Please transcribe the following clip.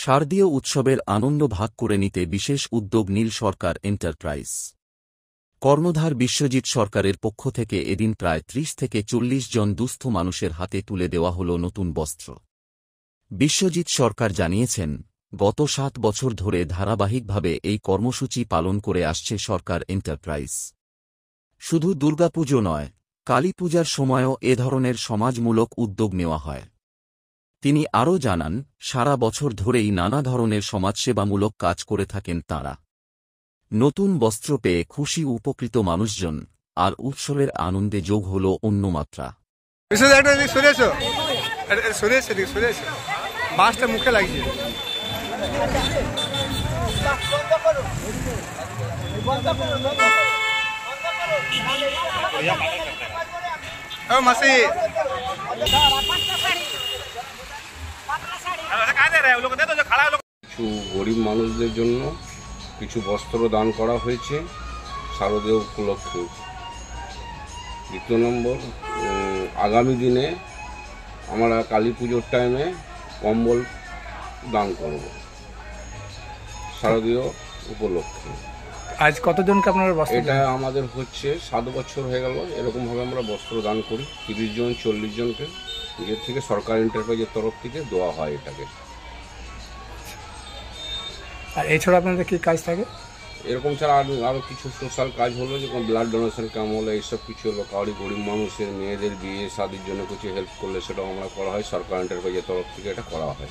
শারদীয় উৎসবের আনন্দ ভাগ করে নিতে বিশেষ উদ্যোগ নীল সরকার এন্টারপ্রাইজ। কর্ণধার বিশ্বজিৎ সরকারের পক্ষ থেকে এদিন প্রায় ৩০ থেকে ৪০ জন দুস্থ মানুষের হাতে তুলে দেওয়া হল নতুন বস্ত্র। বিশ্বজিৎ সরকার জানিয়েছেন, গত ৭ বছর ধরে ধারাবাহিকভাবে এই কর্মসূচি পালন করে আসছে সরকার এন্টারপ্রাইজ। শুধু দুর্গাপুজো নয়, কালীপূজার সময়ও এ ধরনের সমাজমূলক উদ্যোগ নেওয়া হয়। তিনি আরও জানান, সারা বছর ধরেই নানা ধরনের সমাজসেবামূলক কাজ করে থাকেন তাঁরা। নতুন বস্ত্র পেয়ে খুশি উপকৃত মানুষজন, আর উৎসবের আনন্দে যোগ হল অন্য মাত্রা। মুখে লাগছে কিছু গরিব মানুষদের জন্য কিছু বস্ত্র দান করা হয়েছে শারদীয় উপলক্ষে। দ্বিতীয় নম্বর, আগামী দিনে আমরা কালী পুজোর টাইমে কম্বল দান করব শারদীয় উপলক্ষে। আজ কতজনকে আপনারা বস্ত্র? এটা আমাদের হচ্ছে 7 বছর হয়ে গেল এরকমভাবে আমরা বস্ত্র দান করি। 30 জন 40 জনকে নিজের থেকে সরকার এন্টারপ্রাইজের তরফ থেকে দেওয়া হয় এটাকে। আর এছাড়া আপনাদের কি কাজ থাকে? এরকম ছাড়া আরও কিছু সোশ্যাল কাজ হলো, যেমন ব্লাড ডোনেশন ক্যাম্প হলো, এইসব কিছু হলো। কাউরি গরিব মানুষের মেয়েদের বিয়ে শাদির জন্য কিছু হেল্প করলে সেটাও আমরা করা হয়, সরকার এন্টারপ্রাইজের তরফ থেকে এটা করা হয়।